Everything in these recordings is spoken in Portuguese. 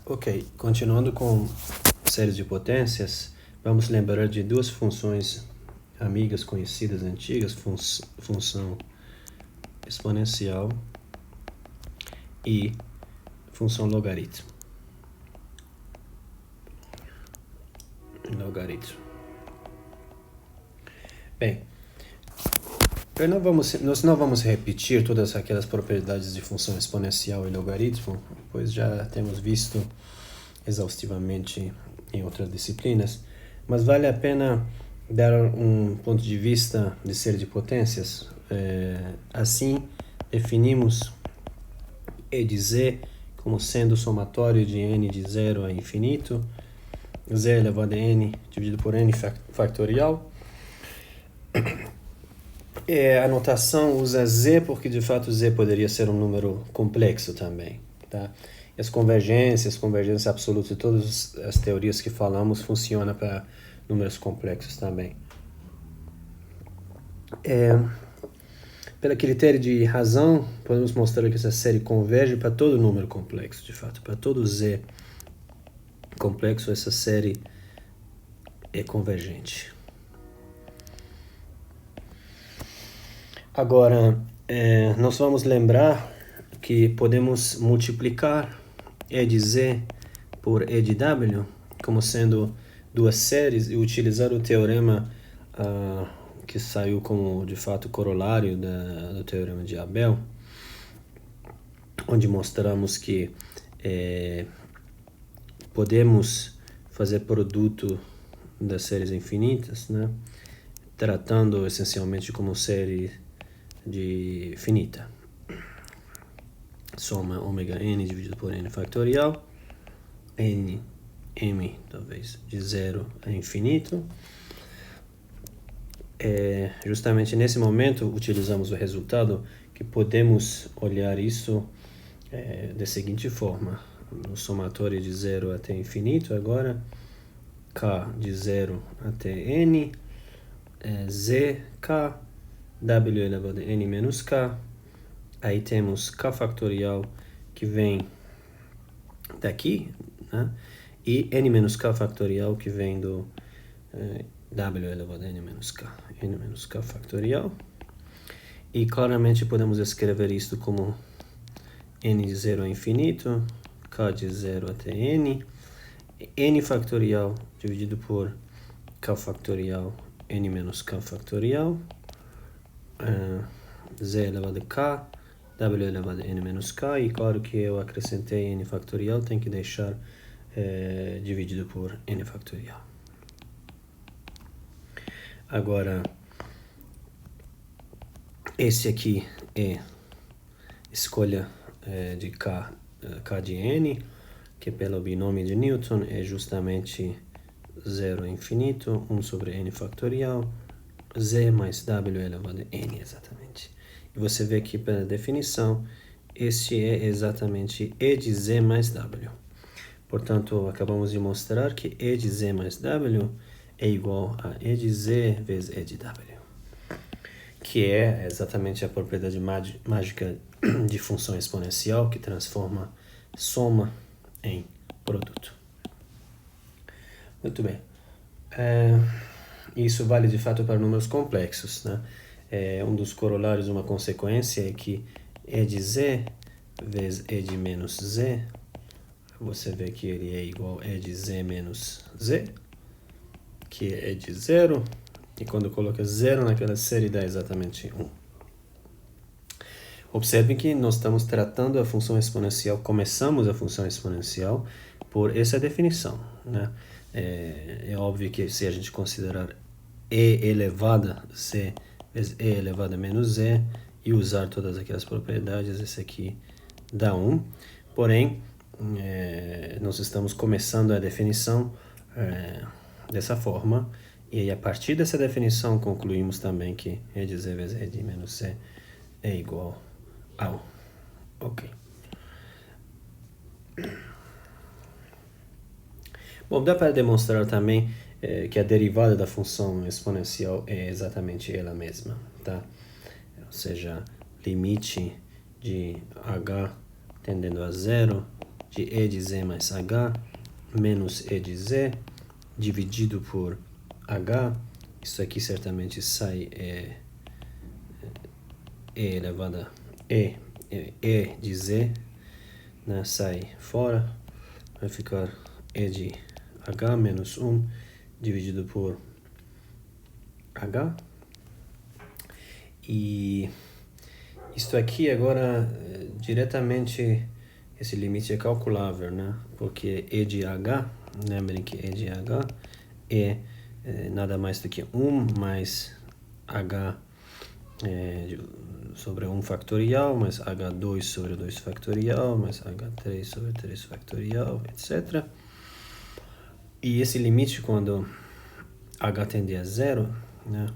Ok, continuando com séries de potências, vamos lembrar de duas funções amigas, conhecidas, antigas, função exponencial e função logaritmo. Bem, nós não vamos repetir todas aquelas propriedades de função exponencial e logaritmo, pois já temos visto exaustivamente em outras disciplinas, mas vale a pena dar um ponto de vista de série de potências. Assim, definimos E de z como sendo o somatório de n de 0 a infinito, z elevado a n dividido por n factorial. A notação usa z porque, de fato, z poderia ser um número complexo também. Tá? E as convergências absolutas, todas as teorias que falamos funcionam para números complexos também. Pelo critério de razão, podemos mostrar que essa série converge para todo número complexo, de fato. Para todo z complexo, essa série é convergente. Agora, nós vamos lembrar que podemos multiplicar E de z por E de w como sendo duas séries e utilizar o teorema que saiu como, de fato, corolário do teorema de Abel, onde mostramos que podemos fazer produto das séries infinitas, né, tratando essencialmente como série de finita. Soma ômega n dividido por n factorial, m talvez de 0 a infinito. Justamente nesse momento utilizamos o resultado que podemos olhar isso da seguinte forma: no somatório de 0 até infinito, agora k de 0 até n, z k, w elevado a n menos k. Aí temos k factorial que vem daqui, né? E n menos k factorial que vem do w elevado a n menos k factorial. E claramente podemos escrever isto como n de 0 a infinito, k de 0 até n factorial dividido por k factorial n menos k factorial, z elevado a k, w elevado a n menos k, e claro que eu acrescentei n factorial, tem que deixar dividido por n factorial. Agora, esse aqui é escolha de k de n, que pelo binômio de Newton é justamente 0 a infinito, 1 sobre n factorial, z mais w elevado a n, exatamente. E você vê aqui pela definição, este é exatamente E de z mais w. Portanto, acabamos de mostrar que E de z mais w é igual a E de z vezes E de w, que é exatamente a propriedade mágica de função exponencial que transforma soma em produto. Muito bem. Isso vale de fato para números complexos, né? Um dos corolários, uma consequência é que E de z vezes E de menos z, você vê que ele é igual a E de z menos z, que é E de 0, e quando coloca 0 naquela série dá exatamente 1. Observem que nós estamos tratando a função exponencial, começamos a função exponencial por essa definição, né? É óbvio que se a gente considerar E elevada a c vezes E elevado a menos z e usar todas aquelas propriedades, esse aqui dá 1. Porém, nós estamos começando a definição dessa forma, e aí, a partir dessa definição concluímos também que E de z vezes E de menos c é igual a 1. Ok. Bom, dá para demonstrar também que a derivada da função exponencial é exatamente ela mesma, tá? Ou seja, limite de h tendendo a 0 de E de Z mais H menos E de Z dividido por H. Isso aqui certamente sai E elevado a E de Z, né? Sai fora, vai ficar E de H menos 1 dividido por H. E isto aqui agora, diretamente, esse limite é calculável, né? Porque E de H, lembrem que E de H é nada mais do que 1 mais H sobre 1 fatorial, mais H2 sobre 2 fatorial, mais H3 sobre 3 fatorial, etc. E esse limite, quando H tende a 0, né?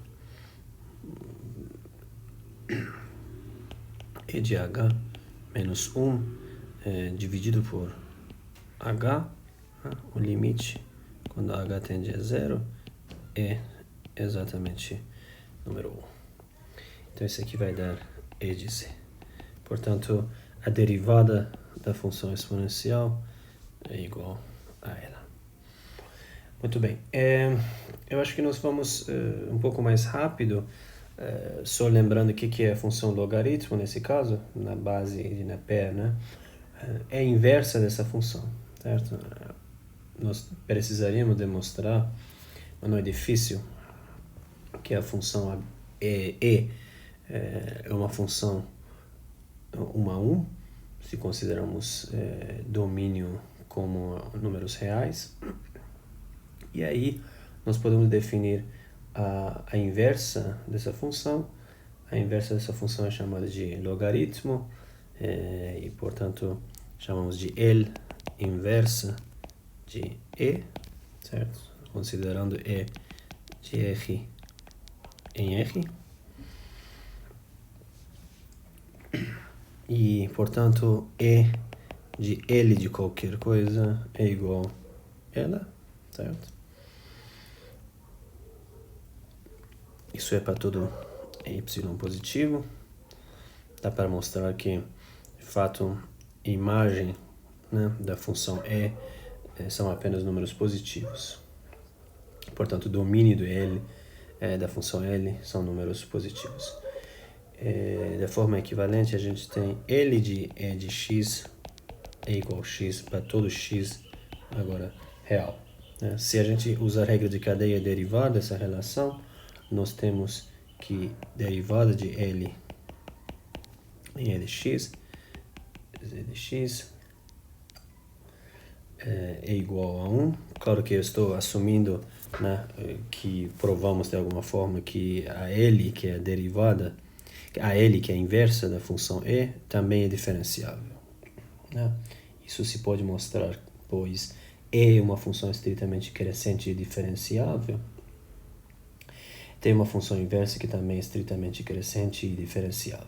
E de H menos 1 dividido por H, né? O limite, quando H tende a 0, é exatamente número 1. Então, isso aqui vai dar E de Z. Portanto, a derivada da função exponencial é igual a ela. Muito bem. Eu acho que nós vamos um pouco mais rápido, só lembrando o que é a função logaritmo, nesse caso, na base e na pé, né? É a inversa dessa função, certo? Nós precisaríamos demonstrar, mas não é difícil, que a função é uma função 1 a 1, se consideramos domínio como números reais. E aí nós podemos definir a inversa dessa função. A inversa dessa função é chamada de logaritmo, e portanto chamamos de L inversa de E, certo? Considerando E de R em R. E, portanto, E de L de qualquer coisa é igual a ela, certo? Isso é para todo y positivo. Dá para mostrar que, de fato, a imagem, né, da função E são apenas números positivos. Portanto, o domínio do L, da função L, são números positivos. Da forma equivalente, a gente tem L de E de x é igual a x para todo x, agora real. Se a gente usar a regra de cadeia e derivar dessa relação, nós temos que derivada de L em E de x, Z de x é igual a 1. Claro que eu estou assumindo, né, que provamos de alguma forma que a L, que é a derivada, a L, que é a inversa da função E, também é diferenciável, né? Isso se pode mostrar, pois E é uma função estritamente crescente e diferenciável. Tem uma função inversa que também é estritamente crescente e diferenciável.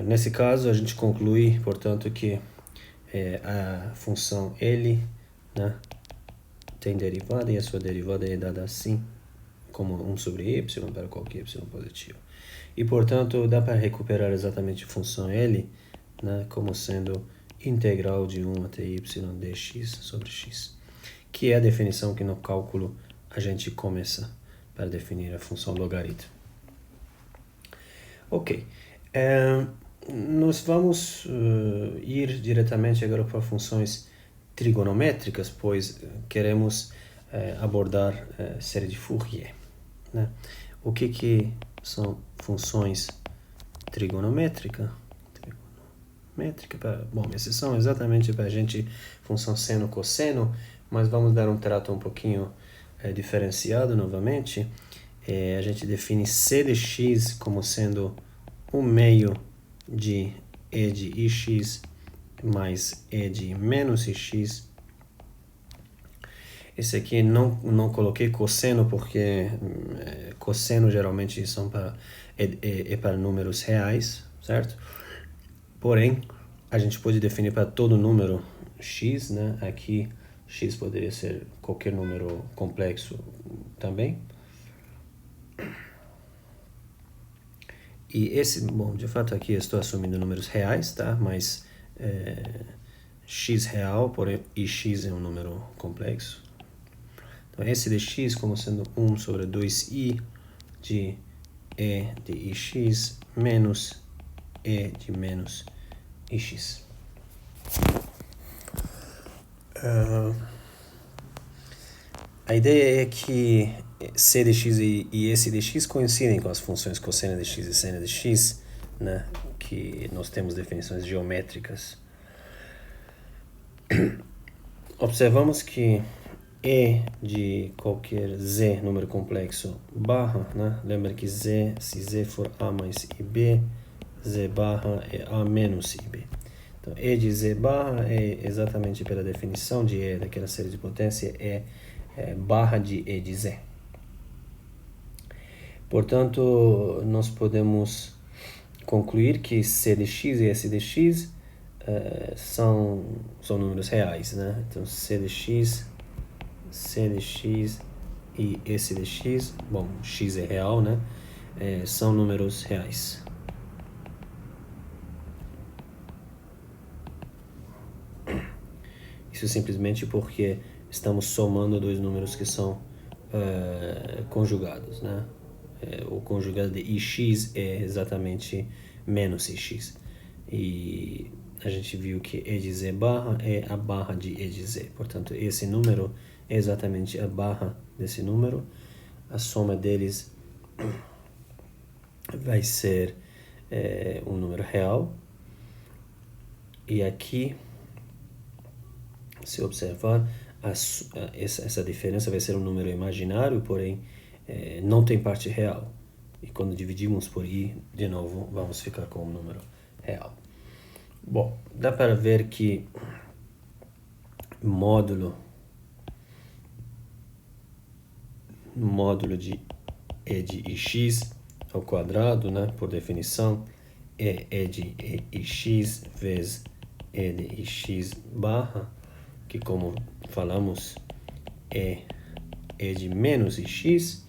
Nesse caso, a gente conclui, portanto, que a função L, né, tem derivada e a sua derivada é dada assim, como 1 sobre y para qualquer y positivo. E, portanto, dá para recuperar exatamente a função L, né, como sendo integral de 1 até y dx sobre x, que é a definição que no cálculo a gente começa para definir a função logaritmo. Ok. Nós vamos ir diretamente agora para funções trigonométricas, pois queremos abordar série de Fourier, né? O que são funções trigonométricas? Bom, esses são exatamente para a gente função seno-cosseno, mas vamos dar um trato um pouquinho diferenciado novamente. A gente define c de x como sendo 1 meio de e de ix mais e de menos ix. Esse aqui não coloquei cosseno porque cosseno geralmente são para números reais, certo? Porém, a gente pode definir para todo número x, né? Aqui x poderia ser qualquer número complexo também. E esse, bom, de fato aqui eu estou assumindo números reais, tá? Mas x real, porém ix é um número complexo. Então, S de x como sendo 1 sobre 2i de E de ix menos E de menos ix. A ideia é que c de x e S de x coincidem com as funções cosseno de x e seno de x, né, que nós temos definições geométricas. Observamos que E de qualquer z número complexo barra, né? Lembra que z, se z for a mais ib, z barra é a menos ib. Então, E de z barra é exatamente pela definição de E daquela série de potência, é barra de E de z. Portanto, nós podemos concluir que C de x e S de x são números reais, né? Então, C de x e S de x, bom, x é real, né? São números reais. Isso simplesmente porque estamos somando dois números que são conjugados, né? O conjugado de ix é exatamente menos ix. E a gente viu que E de z barra é a barra de E de z. Portanto, esse número é exatamente a barra desse número. A soma deles vai ser um número real. E aqui, se observar, essa diferença vai ser um número imaginário, porém não tem parte real. E quando dividimos por i, de novo, vamos ficar com um número real. Bom, dá para ver que módulo de E de ix ao quadrado, né, por definição, é E de ix vezes E de ix barra, que como falamos é E de menos ix,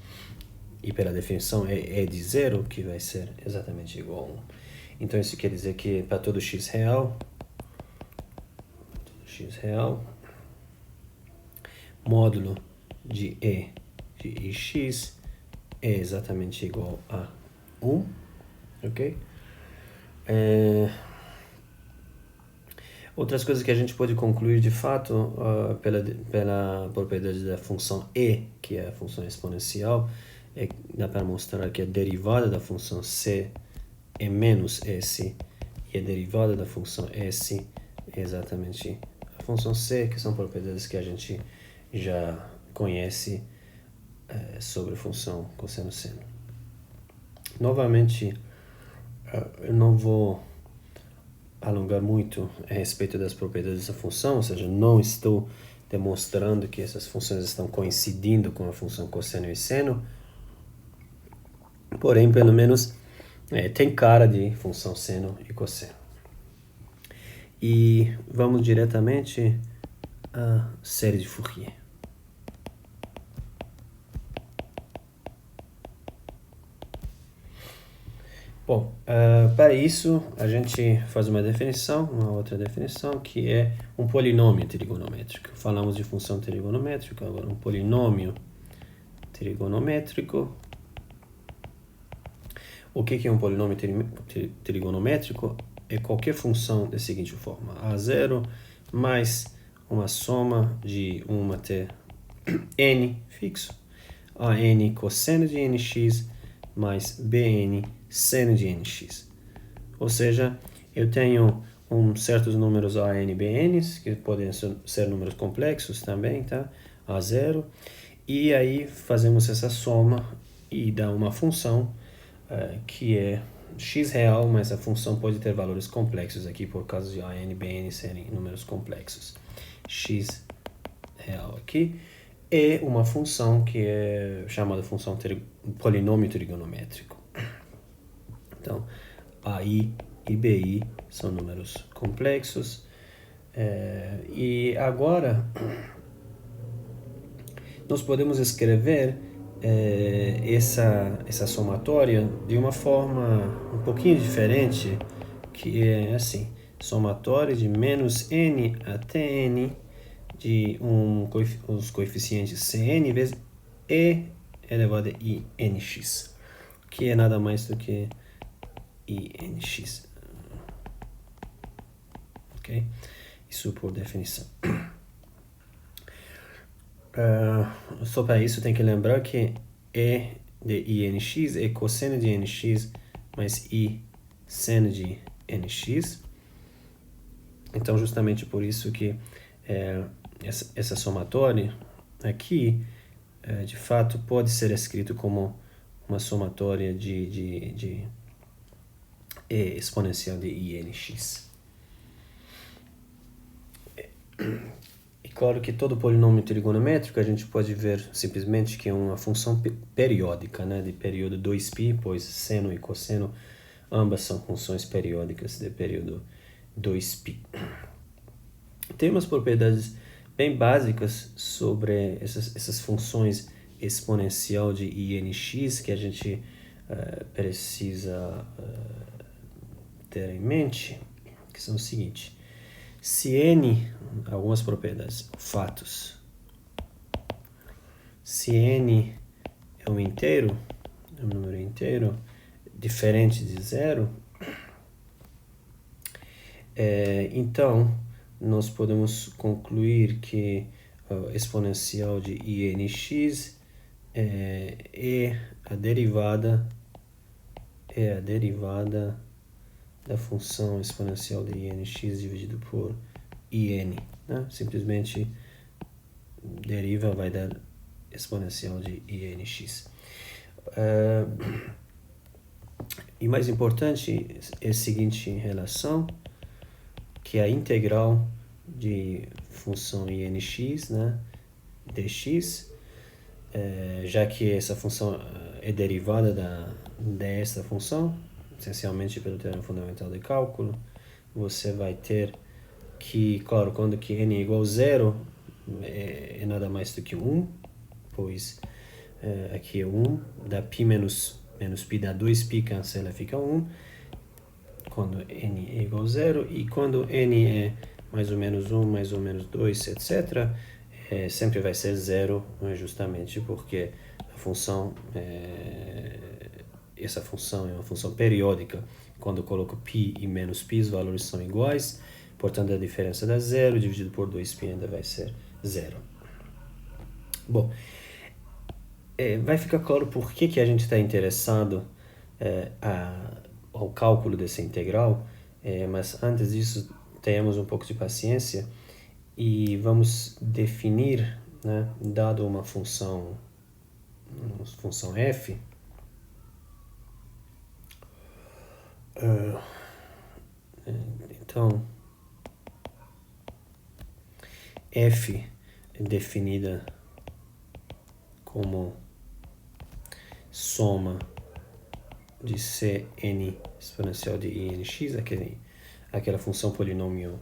e pela definição é E de zero, que vai ser exatamente igual a 1. Então isso quer dizer que para todo x real, módulo de E de ix é exatamente igual a 1, ok? Outras coisas que a gente pode concluir de fato pela propriedade da função e, que é a função exponencial, dá para mostrar que a derivada da função c é menos s, e a derivada da função s é exatamente a função c, que são propriedades que a gente já conhece sobre a função cosseno-seno. Novamente, eu não vou alongar muito a respeito das propriedades dessa função, ou seja, não estou demonstrando que essas funções estão coincidindo com a função cosseno e seno, porém, pelo menos, tem cara de função seno e cosseno. E vamos diretamente à série de Fourier. Bom, para isso a gente faz uma outra definição, que é um polinômio trigonométrico. Falamos de função trigonométrica, agora um polinômio trigonométrico. O que é um polinômio trigonométrico? É qualquer função da seguinte forma: a0 mais uma soma de 1 até n fixo, a n cosseno de nx mais bn seno de nx. Ou seja, eu tenho certos números a, n, bns, que podem ser números complexos também, tá? A0, e aí fazemos essa soma e dá uma função que é x real, mas a função pode ter valores complexos aqui por causa de a, n, bn serem números complexos. X real aqui é uma função que é chamada função polinômio trigonométrico. Então, AI e BI são números complexos. E agora, nós podemos escrever essa somatória de uma forma um pouquinho diferente, que é assim. somatório de menos n até n de os coeficientes Cn vezes e elevado a inx, que é nada mais do que inx. Ok? Isso por definição. Só para isso tem que lembrar que E de inx é cosseno de nx mais i seno de nx. Então, justamente por isso que essa somatória aqui, de fato, pode ser escrito como uma somatória de exponencial de inx. E claro que todo polinômio trigonométrico a gente pode ver simplesmente que é uma função periódica, né, de período 2π, pois seno e cosseno ambas são funções periódicas de período 2π. Tem umas propriedades bem básicas sobre essas funções exponencial de inx que a gente precisa ter em mente, que são o seguinte: se n, algumas propriedades, fatos, se n é um inteiro, é um número inteiro, diferente de zero, então nós podemos concluir que o exponencial de inx é a derivada da função exponencial de inx dividido por in, né? Simplesmente deriva vai dar exponencial de inx. E mais importante é a seguinte relação, que é a integral de função inx, né, dx, já que essa função é derivada dessa função, essencialmente pelo teorema fundamental de cálculo, você vai ter que, claro, quando que n é igual a zero, é nada mais do que 1, pois aqui é 1, dá π menos π dá 2π, cancela, fica 1, quando n é igual a zero, e quando n é mais ou menos 1, mais ou menos 2, etc., sempre vai ser zero, justamente porque a função, essa função é uma função periódica. Quando eu coloco π e menos π, os valores são iguais, portanto a diferença dá zero, dividido por 2π ainda vai ser zero. Bom, vai ficar claro por que a gente está interessado ao cálculo dessa integral, mas antes disso, tenhamos um pouco de paciência e vamos definir, né, dado uma função f, então f é definida como soma de Cn exponencial de inx, aquela função polinômio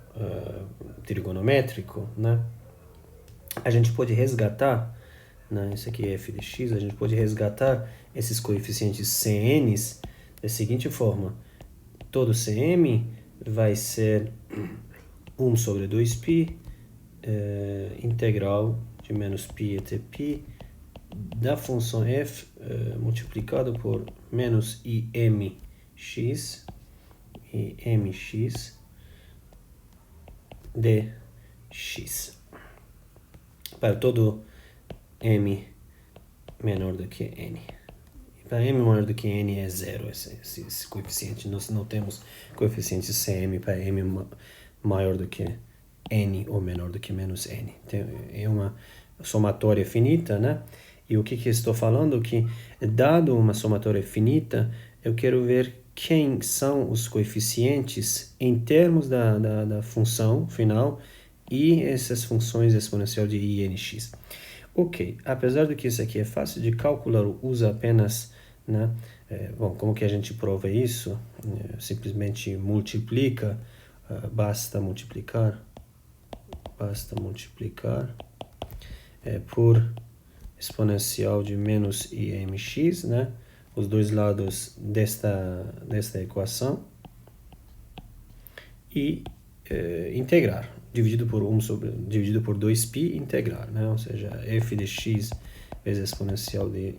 trigonométrico, né? A gente pode resgatar, né, isso aqui é f de x, a gente pode resgatar esses coeficientes Cn's da seguinte forma: todo Cm vai ser 1 sobre 2π, integral de menos π até π, da função f multiplicado por menos imx dx, para todo m menor do que n. Para m maior do que n é zero esse coeficiente. Nós não temos coeficiente Cm para m maior do que n ou menor do que menos n. Então, é uma somatória finita, né? E o que estou falando? Que, dado uma somatória finita, eu quero ver quem são os coeficientes em termos da função final e essas funções exponencial de inx. Ok, apesar de que isso aqui é fácil de calcular, usa apenas, né? Bom, como que a gente prova isso? Simplesmente multiplica, basta multiplicar por exponencial de menos imx, né? Os dois lados desta equação. e integrar, dividido por 2π, integrar, né? Ou seja, f de x vezes a exponencial de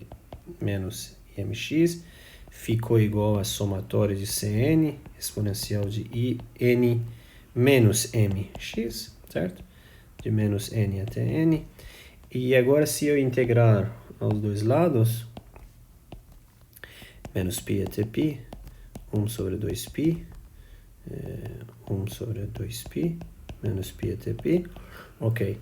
menos imx ficou igual a somatório de Cn, exponencial de In menos mx, certo? De menos n até n. E agora, se eu integrar aos dois lados, menos π até π, 1 sobre 2π, 1 sobre 2π, menos π até π. Ok.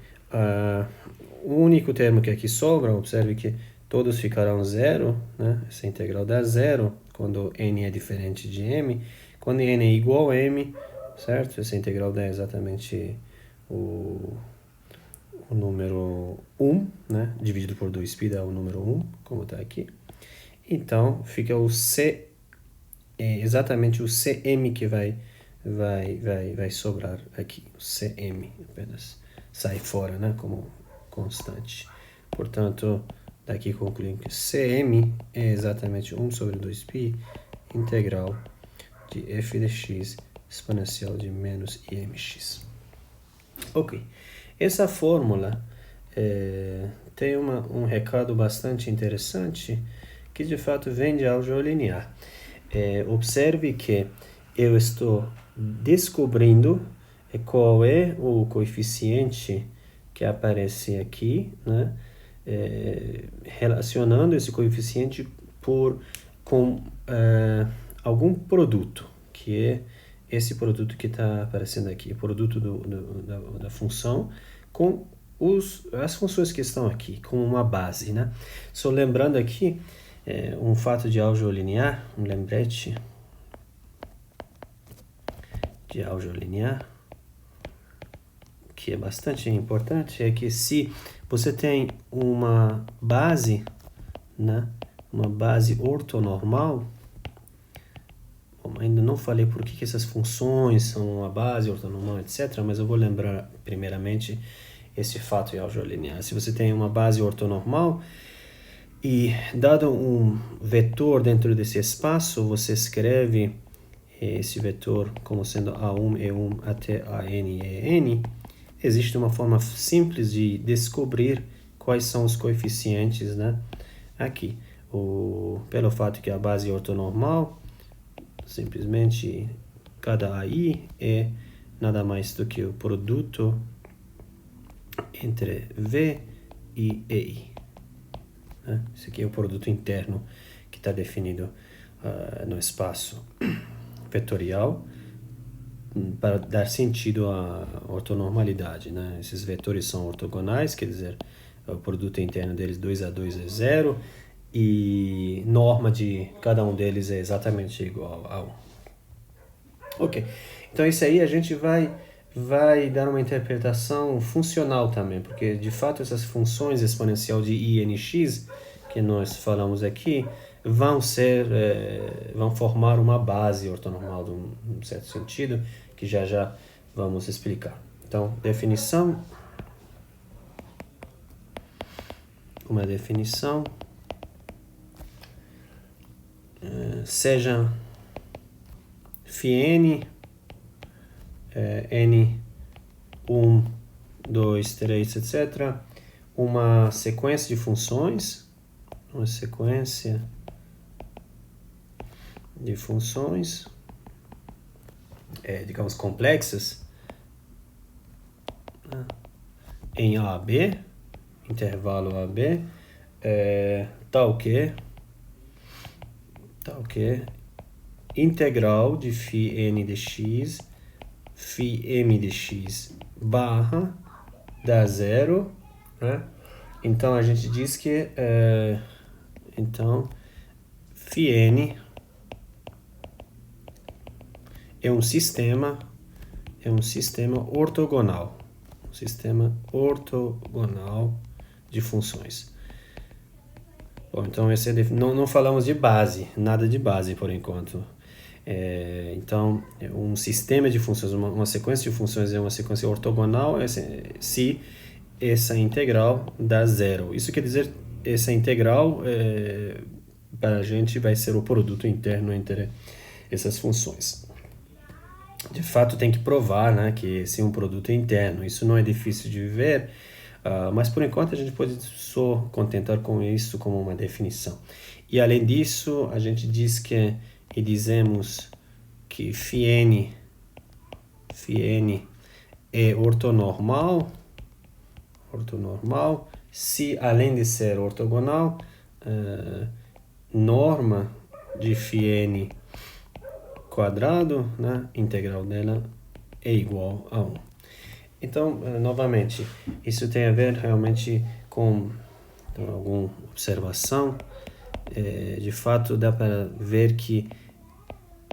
O único termo que aqui sobra, observe que todos ficarão zero, né? Essa integral dá zero quando n é diferente de m. Quando n é igual a m, certo? Essa integral dá exatamente o número 1, né? Dividido por 2π dá o número 1, como está aqui. Então, fica o c, exatamente o cm que vai sobrar aqui. O cm apenas sai fora, né? Como constante. Portanto, daqui concluímos que cm é exatamente 1 sobre 2π integral de f de x exponencial de menos imx. Ok. Essa fórmula tem um recado bastante interessante que de fato vem de álgebra linear. Observe que eu estou descobrindo qual é o coeficiente que aparece aqui, né? Relacionando esse coeficiente com algum produto, que é esse produto que está aparecendo aqui, o produto da função com as funções que estão aqui, com uma base, né? Só lembrando aqui um fato de álgebra linear, um lembrete de álgebra linear, que é bastante importante, é que se você tem uma base, né? Uma base ortonormal, bom, ainda não falei por que essas funções são uma base ortonormal, etc., mas eu vou lembrar primeiramente esse fato de álgebra linear. Se você tem uma base ortonormal e dado um vetor dentro desse espaço, você escreve esse vetor como sendo A1, E1 até AN, EN, existe uma forma simples de descobrir quais são os coeficientes, né? Aqui, pelo fato que a base é ortonormal, simplesmente cada AI é nada mais do que o produto entre V e EI. Né? Esse aqui é o produto interno que está definido no espaço vetorial para dar sentido à ortonormalidade. Né? Esses vetores são ortogonais, quer dizer, o produto interno deles 2 a 2 é 0 e norma de cada um deles é exatamente igual a 1. Ok, então isso aí a gente vai dar uma interpretação funcional também, porque de fato essas funções exponencial de I e nx que nós falamos aqui vão formar uma base ortonormal de um certo sentido, que já vamos explicar. Então, definição. Uma definição. Seja φn, n, 1, 2, 3, etc., uma sequência de funções, digamos, complexas, em A a B, intervalo A a B, tal que integral de φn de x, φm de x barra dá zero, né? Então a gente diz que φn é um sistema ortogonal, de funções. Bom, então não falamos de base, nada de base por enquanto. Então, um sistema de funções, uma sequência de funções é uma sequência ortogonal se essa integral dá zero. Isso quer dizer, essa integral para a gente vai ser o produto interno entre essas funções. de fato tem que provar, né, que esse é um produto interno. Isso não é difícil de ver, mas por enquanto a gente pode só contentar com isso como uma definição. E além disso, a gente diz que, e dizemos que φn é ortonormal, se além de ser ortogonal, norma de φn quadrado, né, integral dela é igual a 1. Então, novamente, isso tem a ver realmente com alguma observação. De fato, dá para ver que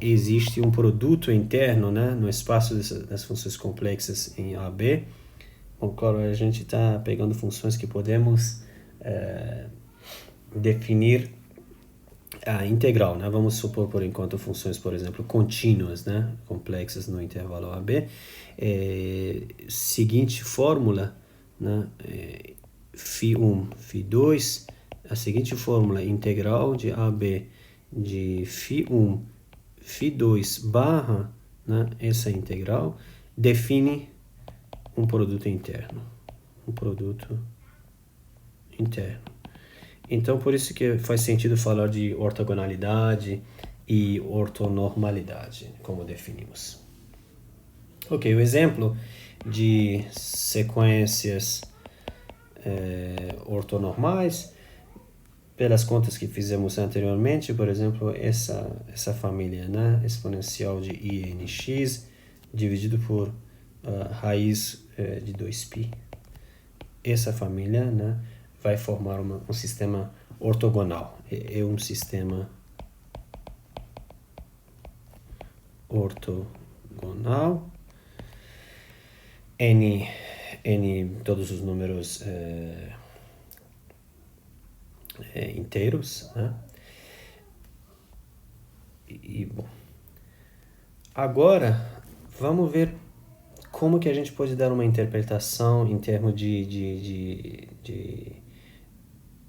existe um produto interno, né, no espaço das funções complexas em AB. Bom, claro, a gente está pegando funções que podemos definir a integral, né? Vamos supor, por enquanto, funções, por exemplo, contínuas, né, complexas no intervalo AB. Seguinte fórmula, né, φ1, φ2, a seguinte fórmula, integral de AB de φ1, φ2 barra, né, essa integral, define um produto interno. Então, por isso que faz sentido falar de ortogonalidade e ortonormalidade, como definimos. Ok, o exemplo de sequências ortonormais, pelas contas que fizemos anteriormente, por exemplo, essa família, né, exponencial de INX dividido por raiz de 2π. Essa família, né, vai formar um sistema ortogonal. É um sistema ortogonal. N todos os números inteiros, né? Bom, agora vamos ver como que a gente pode dar uma interpretação em termos de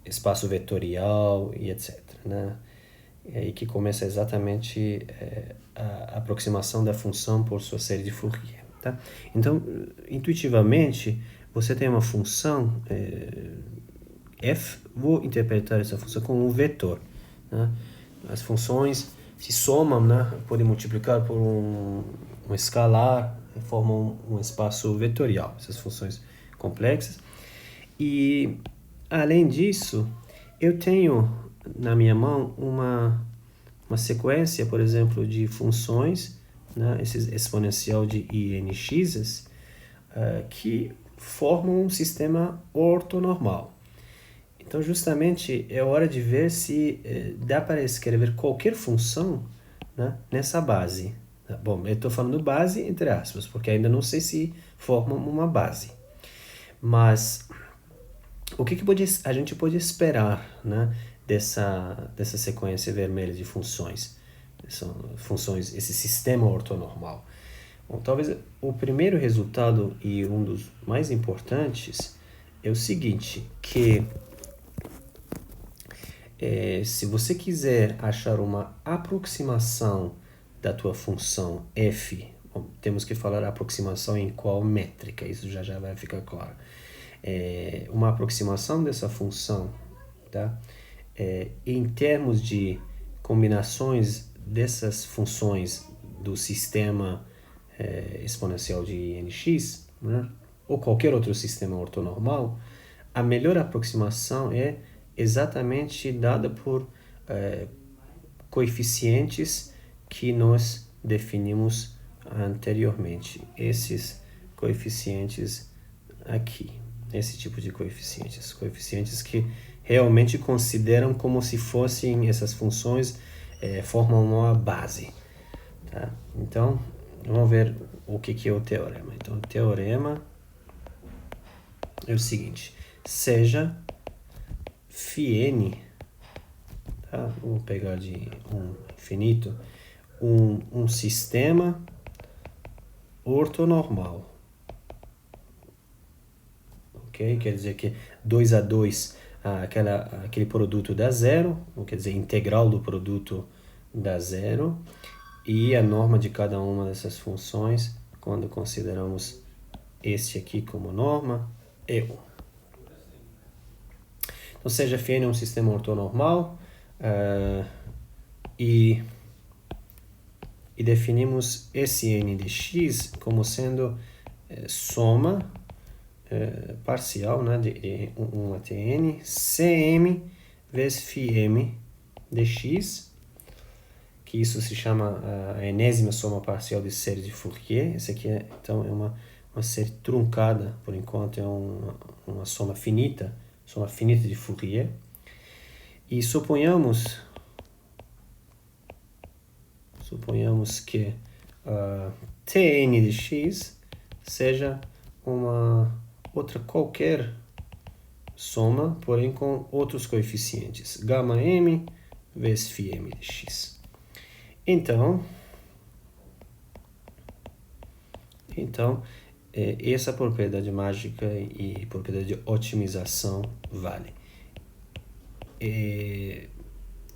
espaço vetorial e etc, né? É aí que começa exatamente a aproximação da função por sua série de Fourier, tá? Então, intuitivamente, você tem uma função f, vou interpretar essa função como um vetor, né? As funções se somam, né? Podem multiplicar por um escalar, formam um espaço vetorial, essas funções complexas. E, além disso, eu tenho na minha mão uma sequência, por exemplo, de funções, né? Esse exponencial de INX, que formam um sistema ortonormal. Então, justamente, é hora de ver se dá para escrever qualquer função, né, nessa base. Bom, eu estou falando base entre aspas, porque ainda não sei se forma uma base. Mas o que a gente pode esperar, né, dessa sequência vermelha de funções? São funções, esse sistema ortonormal. Bom, talvez o primeiro resultado e um dos mais importantes é o seguinte, que se você quiser achar uma aproximação da tua função f, bom, temos que falar aproximação em qual métrica, isso já vai ficar claro. Uma aproximação dessa função, tá? Em termos de combinações dessas funções do sistema exponencial de INX, né? Ou qualquer outro sistema ortonormal, a melhor aproximação é exatamente dada por coeficientes que nós definimos anteriormente. Esses coeficientes aqui, esse tipo de coeficientes que realmente consideram como se fossem essas funções, formam uma base, tá? Então, vamos ver o que é o teorema. Então, o teorema é o seguinte, seja φn, tá? Vou pegar de infinito, um sistema ortonormal, ok? Quer dizer que 2 a 2, aquele produto dá zero, quer dizer, integral do produto dá zero, e a norma de cada uma dessas funções, quando consideramos este aqui como norma, é 1. Ou seja, Fn é um sistema ortonormal e definimos Sn de x como sendo soma parcial, né, de 1 até n, Cm vezes φm de x, que isso se chama a enésima soma parcial de série de Fourier. Esse aqui então é uma série truncada, por enquanto é uma soma finita de Fourier. E suponhamos que Tn de x seja uma outra qualquer soma, porém com outros coeficientes, gama m vezes φm de x. Então, essa propriedade mágica e propriedade de otimização vale.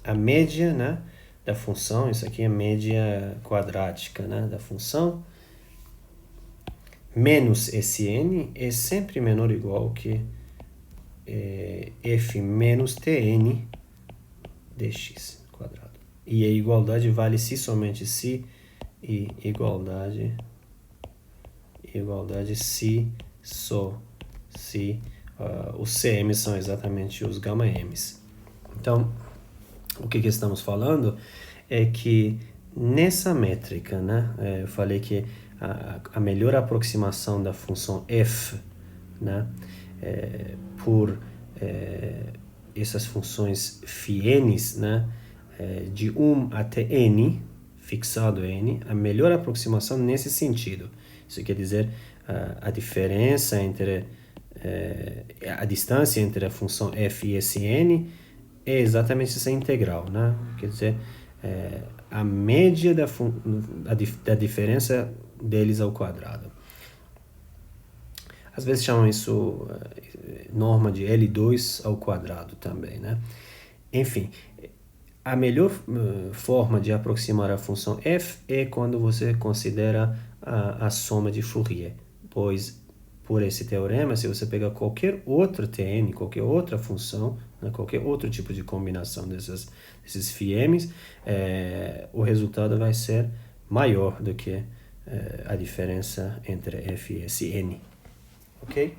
A média, né, da função, isso aqui é a média quadrática, né, da função, menos Sn é sempre menor ou igual que f menos Tn dx quadrado. E a igualdade vale se somente se, e igualdade se só se os Cm são exatamente os gama m's. Então, o que estamos falando é que nessa métrica, né, eu falei que a melhor aproximação da função f, né, por essas funções φn's, né, de 1 até n, fixado n, a melhor aproximação nesse sentido. Isso quer dizer a diferença entre a distância entre a função f e Sn é exatamente essa integral, né? Quer dizer, a média da diferença deles ao quadrado. Às vezes chamam isso norma de L2 ao quadrado também, né? Enfim, a melhor forma de aproximar a função f é quando você considera a soma de Fourier, pois por esse teorema, se você pegar qualquer outra Tn, qualquer outra função, né, qualquer outro tipo de combinação desses φm's, o resultado vai ser maior do que a diferença entre f e Sn. Ok?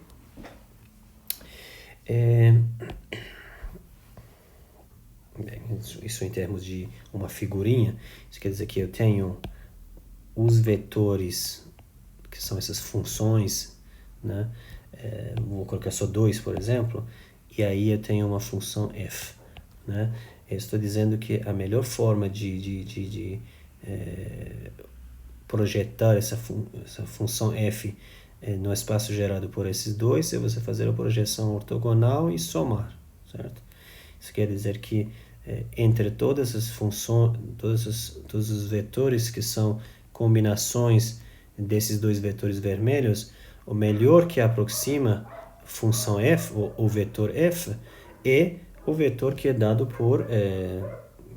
Isso em termos de uma figurinha, isso quer dizer que eu tenho os vetores, que são essas funções, né? Vou colocar só 2, por exemplo, e aí eu tenho uma função f, né? Eu estou dizendo que a melhor forma de projetar essa função f no espaço gerado por esses dois é você fazer a projeção ortogonal e somar, certo? Isso quer dizer que entre todas as funções, todos os vetores que são combinações desses dois vetores vermelhos, o melhor que aproxima a função f, ou o vetor f, é o vetor que é dado por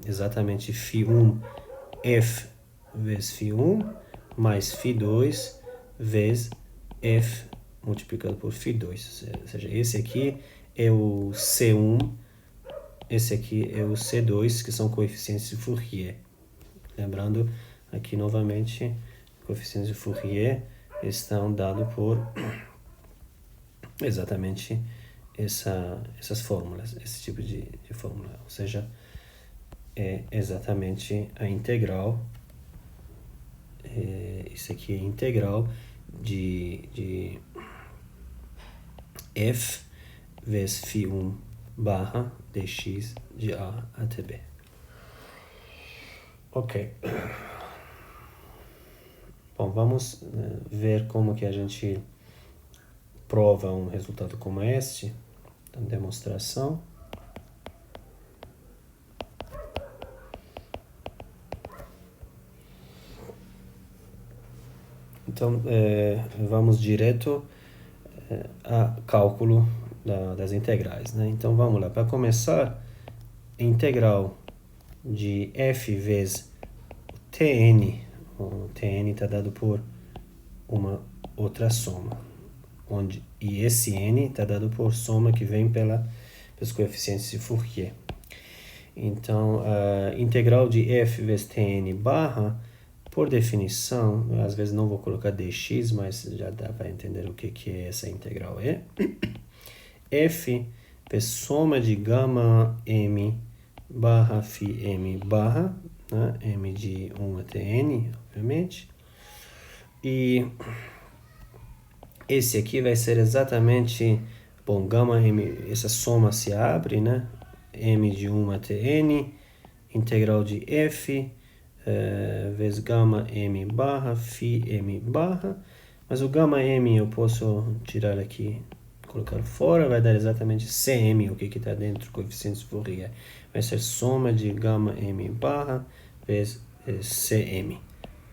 exatamente φ1 f vezes φ1 mais φ2 vezes f multiplicado por φ2. Ou seja, esse aqui é o C1, esse aqui é o C2, que são coeficientes de Fourier. Lembrando aqui novamente, coeficientes de Fourier estão dados por exatamente essas fórmulas, esse tipo de fórmula. Ou seja, é exatamente a integral, isso aqui é a integral de f vezes φ1 barra dx de A até B. Ok. Bom, vamos ver como que a gente prova um resultado como este, então, demonstração. Então, vamos direto a cálculo das integrais, né? Então, vamos lá. Para começar, a integral de f vezes Tn. O Tn está dado por uma outra soma. E esse n está dado por soma que vem pelos coeficientes de Fourier. Então, a integral de f vezes Tn barra, por definição, às vezes não vou colocar dx, mas já dá para entender o que essa integral é. F vezes soma de gama m barra φ m barra, né? M de 1 até n, obviamente. E esse aqui vai ser exatamente, bom, gama m, essa soma se abre, né? M de 1 até n, integral de f, vezes gama m barra, φ m barra, mas o gama m eu posso tirar aqui, colocar fora, vai dar exatamente Cm, o que está dentro, coeficiente de Fourier. Vai ser soma de gama m barra vezes Cm,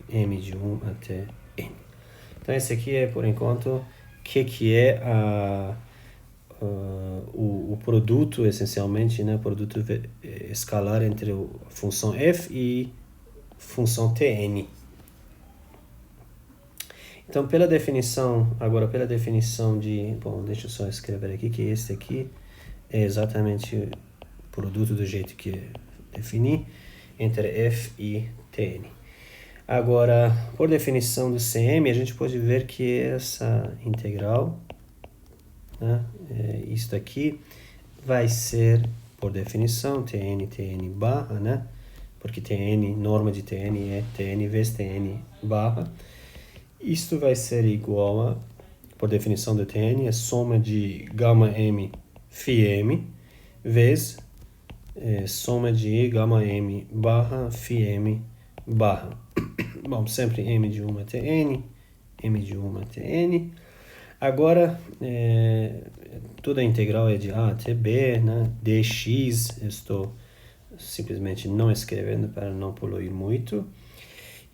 m de 1 até n. Então esse aqui é, por enquanto, que é o produto, essencialmente, né, produto escalar entre a função f e função Tn. Então, pela definição de, bom, deixa eu só escrever aqui, que esse aqui é exatamente o produto do jeito que defini, entre f e Tn. Agora, por definição do Cm, a gente pode ver que essa integral, né, isto aqui, vai ser, por definição, Tn barra, né, porque Tn, norma de Tn é Tn vezes Tn barra. Isto vai ser igual a, por definição do Tn, a soma de gama m φm vezes soma de gama m barra φm barra. Bom, sempre m de 1 até n, m de 1 até n. Agora, toda a integral é de a até b, né? dx, eu estou simplesmente não escrevendo para não poluir muito.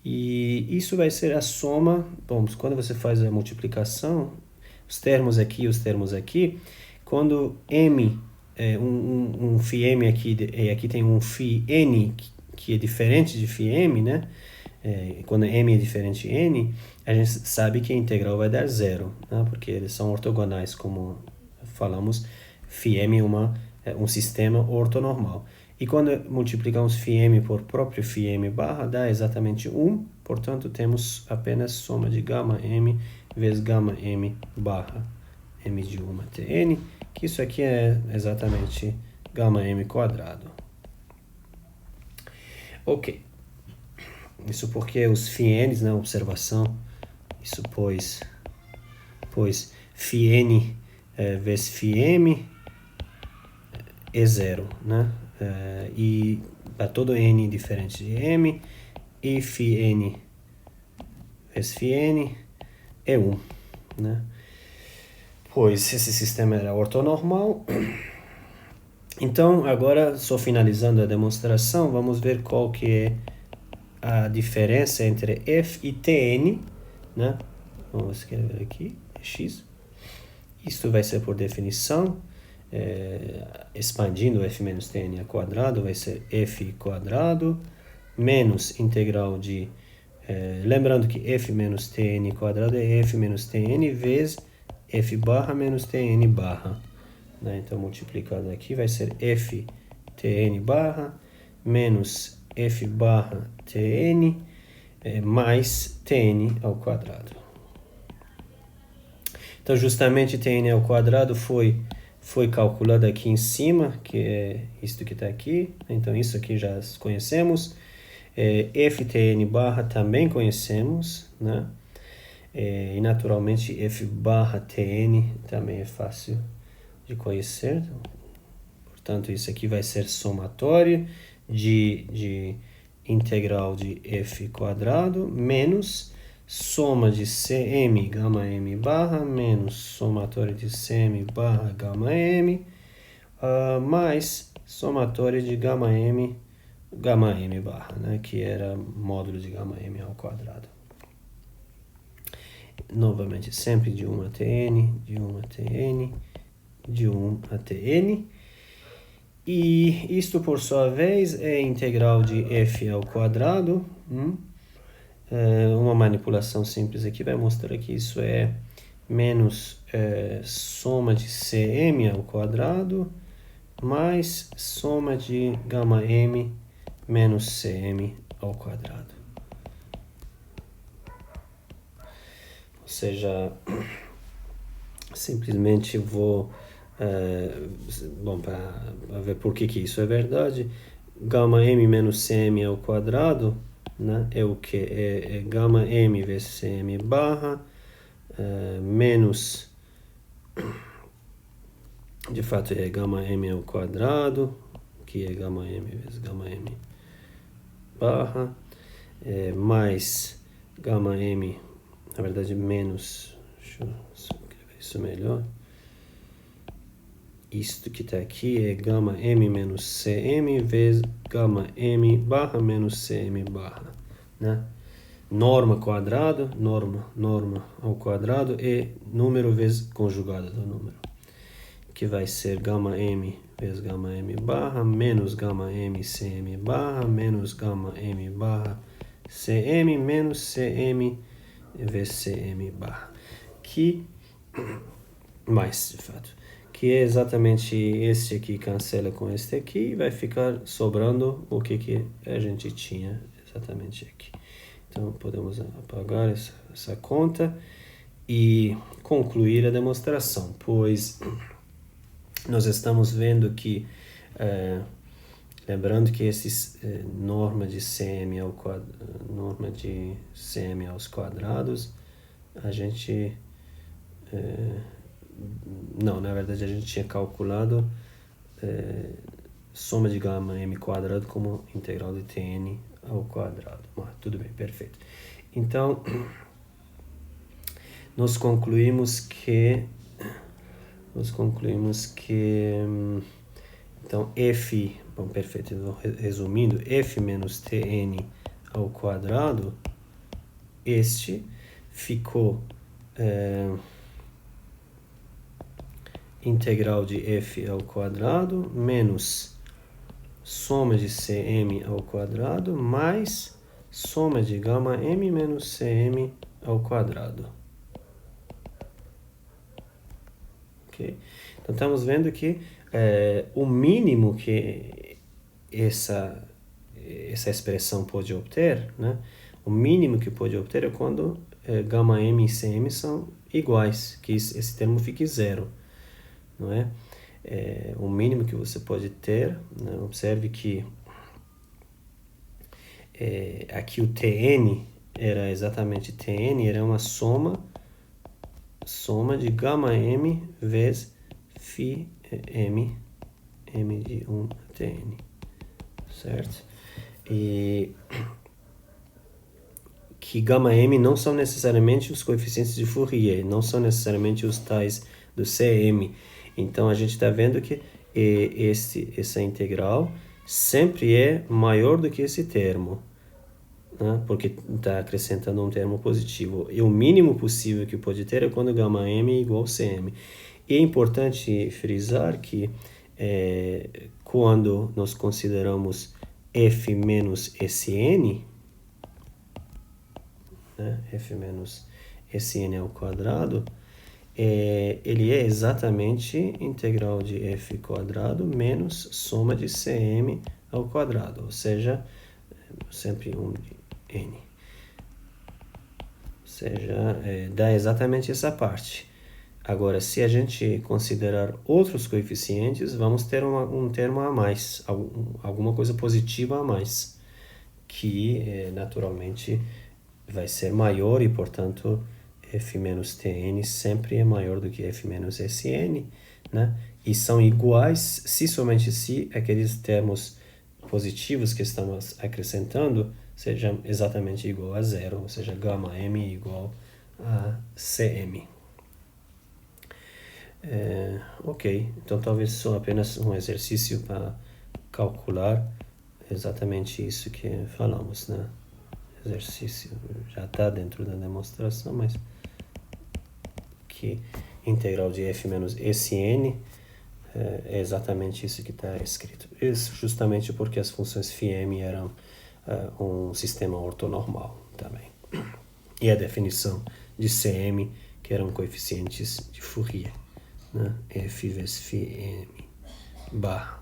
E isso vai ser a soma, bom, quando você faz a multiplicação, os termos aqui, quando m, um φm aqui, e aqui tem um φn que é diferente de φm, né? Quando m é diferente de n, a gente sabe que a integral vai dar zero, né? Porque eles são ortogonais, como falamos, φm é um sistema ortonormal. E quando multiplicamos φm por próprio φm barra, dá exatamente 1, portanto temos apenas soma de gama m vezes gama m barra m de 1 até n, que isso aqui é exatamente gama m quadrado. Ok. Isso porque os φn's, né, observação, isso pois φn vezes φm é zero, né? E para todo n diferente de m, e φn vezes φn é 1, né? Pois esse sistema era ortonormal. Então, agora, só finalizando a demonstração, vamos ver qual que é a diferença entre f e Tn, né? Vamos escrever aqui, x. Isto vai ser por definição, expandindo f menos Tn ao quadrado, vai ser f quadrado, menos integral de, lembrando que f menos Tn quadrado é f menos Tn vezes f barra menos Tn barra. Né? Então, multiplicado aqui vai ser f Tn barra menos f barra Tn mais Tn ao quadrado. Então, justamente Tn ao quadrado foi calculado aqui em cima, que é isto que está aqui. Então, isso aqui já conhecemos. Ftn barra também conhecemos, né? E, naturalmente, f barra Tn também é fácil de conhecer. Portanto, isso aqui vai ser somatório de integral de f quadrado menos soma de Cm gama m barra menos somatório de Cm barra gama m mais somatório de gama m barra, né, que era módulo de gama m ao quadrado. Novamente, sempre de 1 até n, de 1 até n, de 1 até n. E isto, por sua vez, é integral de f ao quadrado. Uma manipulação simples aqui vai mostrar que isso é menos soma de cm ao quadrado mais soma de gama m menos cm ao quadrado. Ou seja, simplesmente vou... bom, para ver por que isso é verdade, gama m menos cm ao quadrado, né, é o que? É gama m vezes cm barra menos, de fato é gama m ao quadrado, que é gama m vezes gama m barra, mais gama m, na verdade menos, deixa eu escrever isso melhor, isto que está aqui é gama m menos cm vezes gama m barra menos cm barra, né? Norma quadrado, norma ao quadrado e número vezes conjugada do número, que vai ser gama m vezes gama m barra menos gama m cm barra menos gama m barra cm menos cm vezes cm barra, que mais, de fato, que é exatamente este aqui, cancela com este aqui, e vai ficar sobrando o que a gente tinha exatamente aqui. Então, podemos apagar essa conta e concluir a demonstração, pois nós estamos vendo que, lembrando que esse norma de cm aos quadrados, a gente... não, na verdade a gente tinha calculado soma de gama m quadrado como integral de tn ao quadrado. Tudo bem, perfeito. Então, nós concluímos que então f, bom, perfeito, então, resumindo, f menos tn ao quadrado, este ficou integral de f ao quadrado menos soma de cm ao quadrado mais soma de gama m menos cm ao quadrado. Ok? Então, estamos vendo que o mínimo que essa expressão pode obter, né? O mínimo que pode obter é quando gama m e cm são iguais, que esse termo fique zero, não é? O mínimo que você pode ter, né? Observe que aqui o Tn era exatamente Tn, era uma soma de gama m vezes φ m de 1 Tn, certo? E que gama m não são necessariamente os coeficientes de Fourier, não são necessariamente os tais do Cm. Então, a gente está vendo que essa integral sempre é maior do que esse termo, né? Porque está acrescentando um termo positivo. E o mínimo possível que pode ter é quando gama m é igual a Cm. E é importante frisar que quando nós consideramos f menos Sn, né? F menos Sn ao quadrado, ele é exatamente integral de f quadrado menos soma de cm ao quadrado, ou seja, sempre 1 de n. Ou seja, dá exatamente essa parte. Agora, se a gente considerar outros coeficientes, vamos ter um termo a mais, alguma coisa positiva a mais, que naturalmente vai ser maior e, portanto, f menos tn sempre é maior do que f menos sn, né? E são iguais se somente se aqueles termos positivos que estamos acrescentando sejam exatamente igual a zero, ou seja, gama m igual a cm. Ok, então talvez só apenas um exercício para calcular exatamente isso que falamos, né? Exercício já está dentro da demonstração, mas que integral de f menos Sn é exatamente isso que está escrito. Isso justamente porque as funções φm eram um sistema ortonormal também. E a definição de Cm, que eram coeficientes de Fourier, né? F vezes φm barra